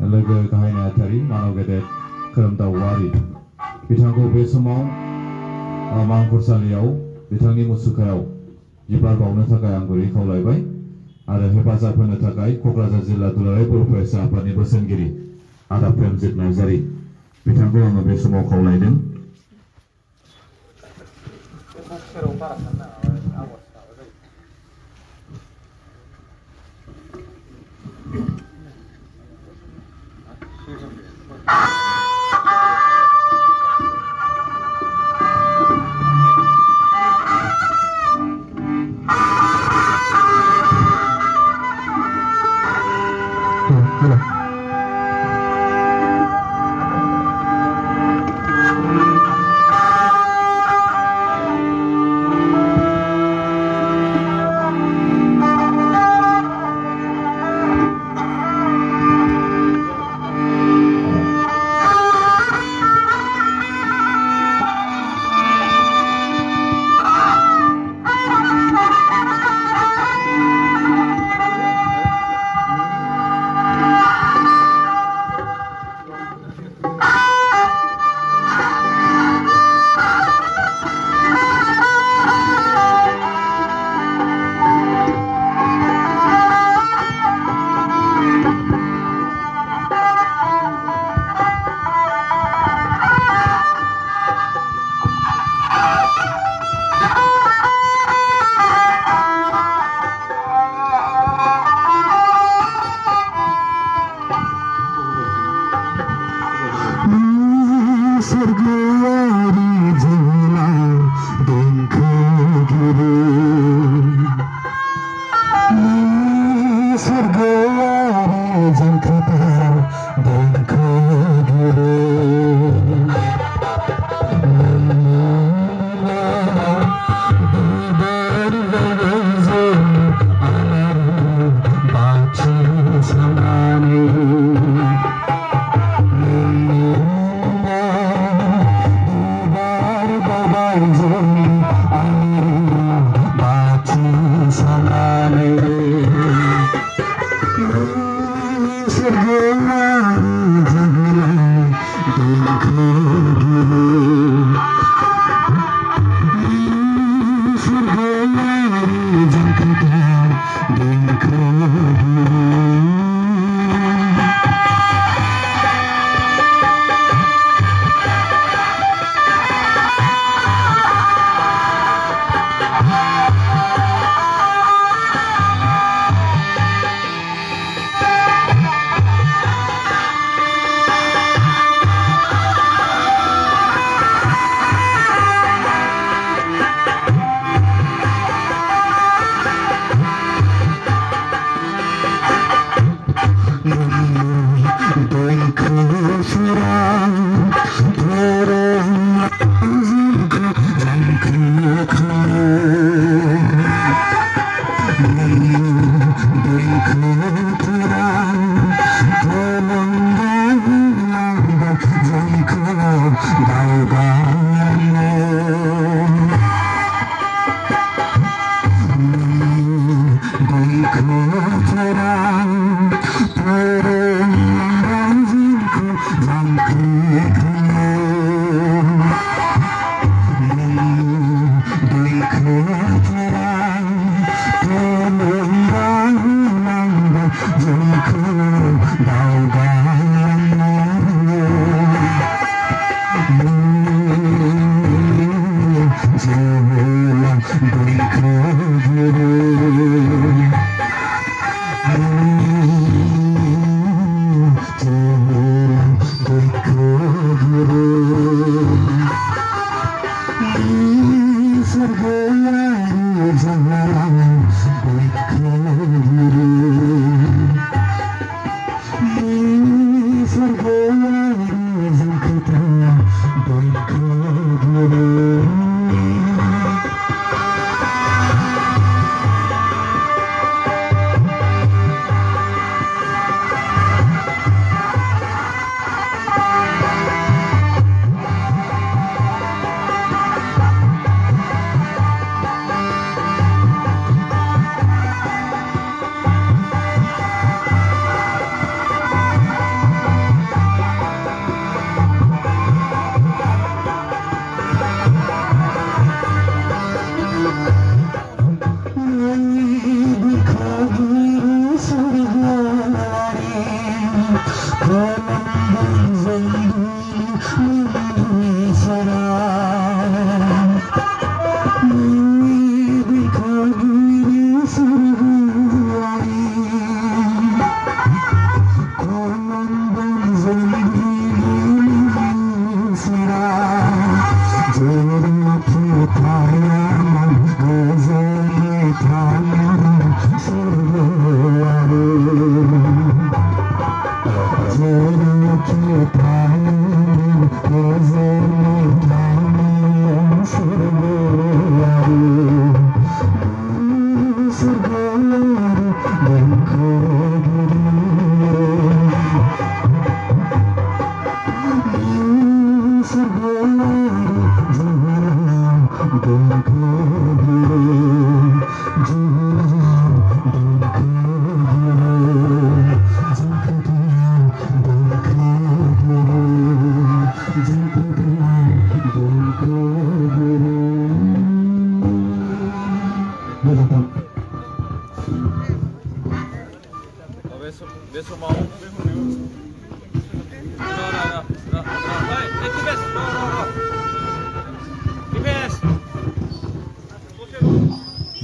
लोगो गाहाय नेहाथारि मानव गेदेर खोरोमदाव औवारि बिथांखौ बे समाव मांखरसालियाव बिथांनि मुसुखायाव बिबार बावनो थाखाय आं गुरै खावलायबाय आरो हेफाजाब होनो थाखाय क'क्राझार जिल्ला दुलाराय बर' फरायसा आफादनि बोसोनगिरि आदा प्रेमजित नार्जारि बिथांखौ आङो बे समाव खावलायदों।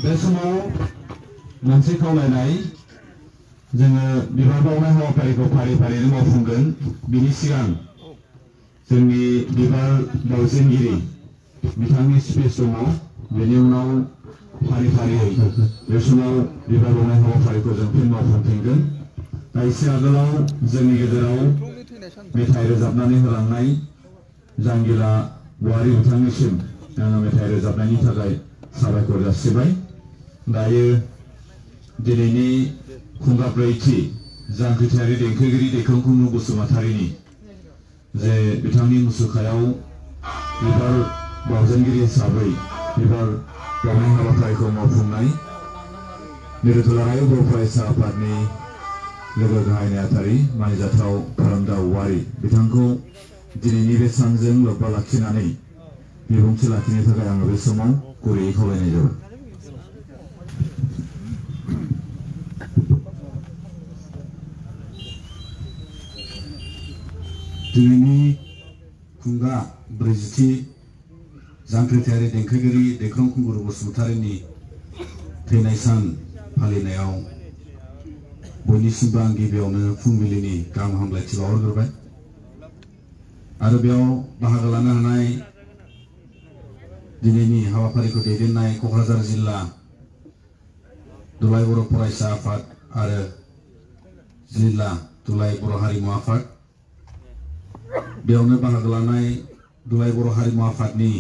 बे समाव मोनसे खावलायनाय जोङो बिबार बावनाय हाबाफारिखौ फारि फारिनो मावफुंगोन बिनि सिगां जोंनि बिबार बावजेनगिरि बिथांनि स्पिच दङ बेनि उनाव फारि फारियै बे समाव बिबार बावनाय हाबाफारिखौ जों फिन मावफुंफिनगोन दा एसे आगोलाव जोंनि गेजेराव मेथाइ रोजाबनानै होलांनाय जांगिला औवारी बिथांनिसिम आङो मेथाइ रोजाबनायनि थाखाय साबायखर जासिबाय दायो दिनैनि खुंगाब्रैथि जांख्रिथायारि देंखोगिरि दैखां कुंग्रु बसुमतारीनि जे बिथांनि मुसुखायाव बिबार बावजेनगिरि हिसाबै बिबार बावनाय हाबाफारिखौ मावफुंनाय मिरु दुलाराय बर' फरायसा आफादनि लोगो गाहाय नेहाथारि मानिजाथाव खोरोमदाव औवारी बिथांखौ दिनैनि बे सानजों लोब्बा लाखिनानै बिबुंथि लाखिनो थाखाय आङो बे समाव गुरैयै खावलायनाय जाबाय। दिनैनि खुंगा ब्रैजिथि जांख्रिथायारि देंखोगिरि दैखां कुंगुर बसुमतारीनि थैनाय सान फालिनायाव बयनिसिमबो आं गिबियावनो फुंबिलिनि गाहाम हामलायथि बावहरग्रोबाय आरो बेयाव बाहागो लानो हानाय दिनैनि हाबाफारिखौ दैदेननाय क'क्राझार जिल्ला दुलाय बर' फरायसा आफाद आरो जिल्ला दुलाय बर' हारिमु आफाद बेयावनो बाहागो लानाय दुलाय बर' हारिमु आफादनि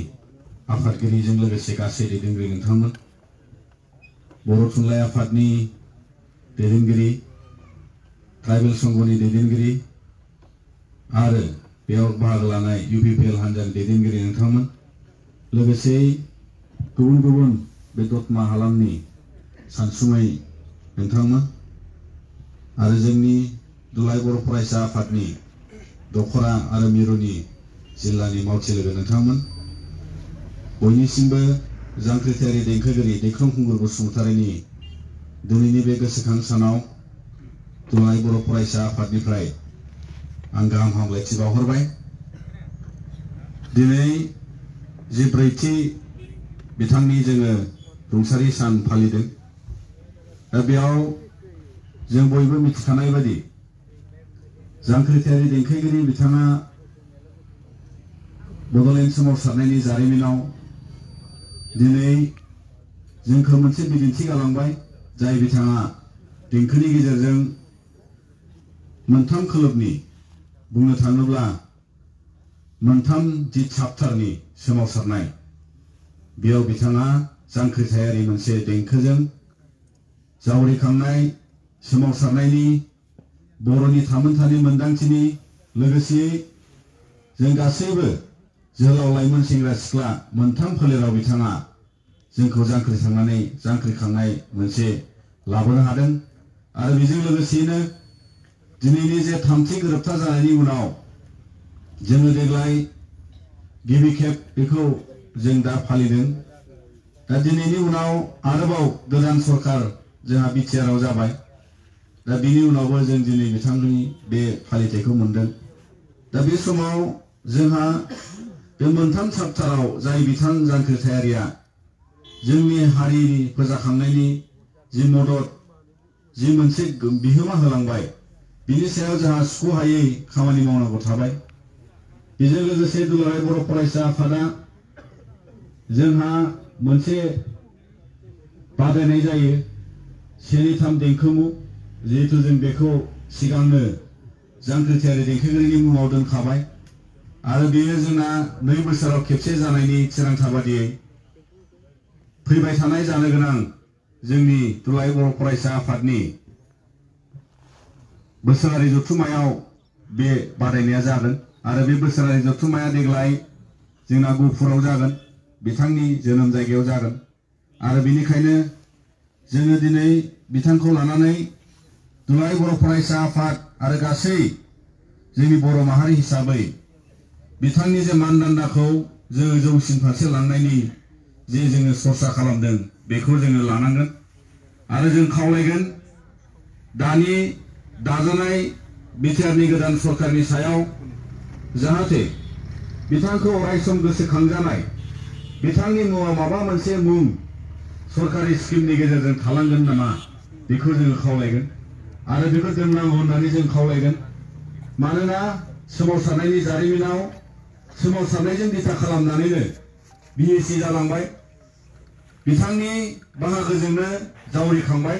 आफादगिरिजों लोगोसे गासै दैदेनगिरि नोंथांमोन बर' थुनलाइ आफादनि दैदेनगिरि ट्राइबेल संघनि दैदेनगिरि आरो बेयाव बाहागो लानाय UPPL हान्जानि दैदेनगिरि नोंथांमोन लोगोसे गुबुन गुबुन बे दतमा हालामनि सानसुमै नोंथांमोन आरो जोंनि दुलाय बर' फरायसा आफादनि दखरा आरो मिरुनि जिल्लानि मावथि लोगो नोंथांमोन बयनिसिमबो जांख्रिथायारि देंखोगिरि दैखां कुंगुर बसुमतारीनि दिनैनि बे गोसोखां सानाव दुलाय बर' फरायसा आफादनिफ्राय आं गाहाम हामलायथि बावहरबाय दिनै जे ब्रैथि बिथांनि जोङो रुंसारि सान फालिदों दा बेयाव जों बयबो मिथिखानाय बायदि जांख्रिथायारि देंखोगिरि बिथाङा बड'लेण्ड सोमावसारनायनि जारिमिनाव दिनै जोंखौ मोनसे बिदिन्थि गालांबाय जाय बिथाङा देंखोनि गेजेरजों मोनथाम खोलोबनि बुंनो थाङोब्ला मोनथाम जि चाप्टारनि सोमावसारनाय बेयाव बिथाङा जांख्रिथायारि मोनसे देंखोजों जावरिखांनाय सोमावसारनायनि बर'नि थामोनथानि मोनदांथिनि लोगोसे जों गासैबो जोहोलाव लाइमोन सेंग्रा सिख्ला मोनथाम फोलेराव बिथाङा जोंखौ जांख्रिखांनाय मोनसे लाबोनो हादों आरो बेजों लोगोसेनो दिनैनि जे थामथि गोरोबथा जानायनि उनाव जोङो देग्लाय गिबि खेब बेखौ जों दा फालिदों दा दिनैनि उनाव आरोबाव गोदान सरकार जोंहा बिटिआरआव जाबाय दा बिनि उनावबो जों दिनै बिथांनि बे फालिथायखौ मोनदों। दा बे समाव जोंहा बे मोनथाम चाप्टाराव जाय बिथां जांख्रिथायारिया जोंनि हारिनि फोजाखांनायनि जि मदद जि मोनसे बिहोमा होलांबाय बिनि सायाव जोंहा सुख'हायै खामानि मावनांगौ थाबाय। बेजों लोगोसे दुलाराय बर' फरायसा आफादा जोंहा मोनसे बादायनाय जायो 1-3 देंखोमु, जिहेतु जों बेखौ सिगांनो जांख्रिथायारि देंखोगिरिनि मुङाव दोनखाबाय आरो बेयो जोंना 2 बोसोराव खेबसे जानायनि थिरांथा बादियै फैबाय थानाय जानो गोनां जोंनि दुलाराय बर' फरायसा आफादनि बोसोरारि जथुम्मायाव बे बादायनाया जागोन आरो बे बोसोरारि जथुम्माया देग्लाय जोंना गहपुराव जागोन, बिथांनि जोनोम जायगायाव जागोन आरो बेनिखायनो जोङो दिनै बिथांखौ लानानै दुलाराय बर' फरायसा आफाद आरो गासै जोंनि बर' माहारि हिसाबै बिथांनि जे मानदान्दाखौ जोङो जौसिन फारसे लांनायनि जे जोङो सरसा खालामदों बेखौ जोङो लानांगोन आरो जों खावलायगोन दानि दाजानाय बिटिआरनि गोदान सरकारनि सायाव जाहाथे बिथांखौ अरायसम गोसोखांजानाय बिथांनि मुङाव माबा मोनसे मुं सरकारि स्किमनि गेजेरजों थालांगोन नामा बेखौ जोङो खावलायगोन आरो बेखौ दोननांगौ होननानै जों खावलायगोन। मानोना सोमावसारनायनि जारिमिनाव सोमावसारनायजों बिथा खालामनानैनो बिएसि जालांबाय, बिथांनि बाहागोजोंनो जावरिखांबाय।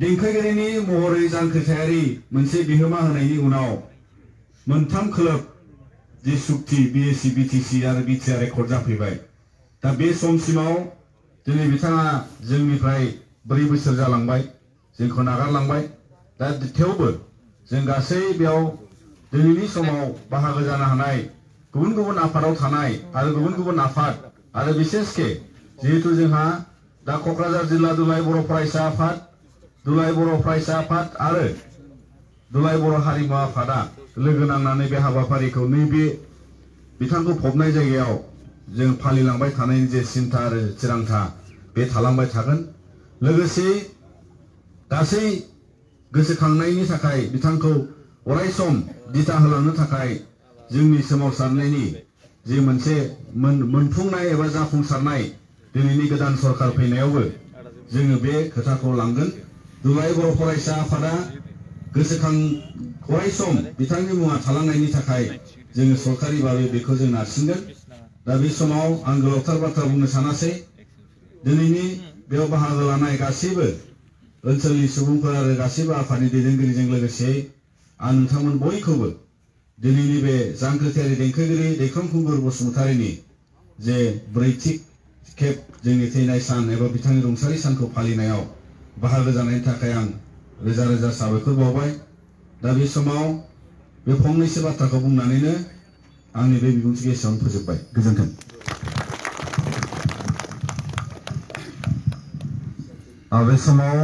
देंखोगिरिनि महरै जांख्रिथायारि मोनसे बिहोमा होनायनि उनाव मोनथाम खोलोब जि सुक्ति बिएसि बिटिसि आरो बिटिआर एकर्ड जाफैबाय। दा बे समसिमाव दिनै बिथाङा जोंनिफ्राय 4 बोसोर जालांबाय, जोंखौ नागारलांबाय। दा थेवबो जों गासै बेयाव दिनैनि समाव बाहागो जानो हानाय गुबुन गुबुन आफादाव थानाय आरो गुबुन गुबुन आफाद आरो बिसेसके जिहेतु जोंहा दा क'क्राझार जिल्ला दुलाराय बर' फरायसा आफाद, दुलाराय बर' फरायसा आफाद आरो दुलाराय बर' हारिमु आफादा लोगो नांनानै बे हाबाफारिखौ नैबे बिथांखौ फबनाय जायगायाव जों फालिलांबाय थानायनि जे सिन्था आरो थिरांथा बे थालांबाय थागोन। लोगोसे गासै गोसोखांनायनि थाखाय बिथांखौ अरायसम दिथा होलांनो थाखाय जोंनि सोमावसारनायनि जे मोनसे मोनफुंनाय एबा जाफुंसारनाय दिनैनि गोदान सरकार फैनायावबो जोङो बे खोथाखौ लांगोन। दुलाराय बर' फरायसा आफादा गोसोखां अरायसम बिथांनि मुङा थालांनायनि थाखाय जोङो सरकारि भाबै बेखौ जों नारसिनगोन। दा बे समाव आं गोलावथार बाथ्रा बुंनो सानासै, दिनैनि बेयाव बाहागो लानाय गासैबो ओनसोलनि सुबुंफोर आरो गासैबो आफादनि दैदेनगिरिजों लोगोसे आं नोंथांमोन बयखौबो दिनैनि बे जांख्रिथायारि देंखोगिरि दैख्रं खुंगुर बसुमतारीनि जे 4थि खेब जोंनि थैनाय सान एबा बिथांनि रुंसारि सानखौ फालिनायाव बाहागो जानायनि थाखाय आं रोजा रोजा साबायखर बावबाय। दा बे समाव बे फंनैसो बाथ्राखौ बुंनानैनो आंनि बे बिबुंथिखौ एसेयावनो फोजोबबाय। गोजोन्थों। बे समाव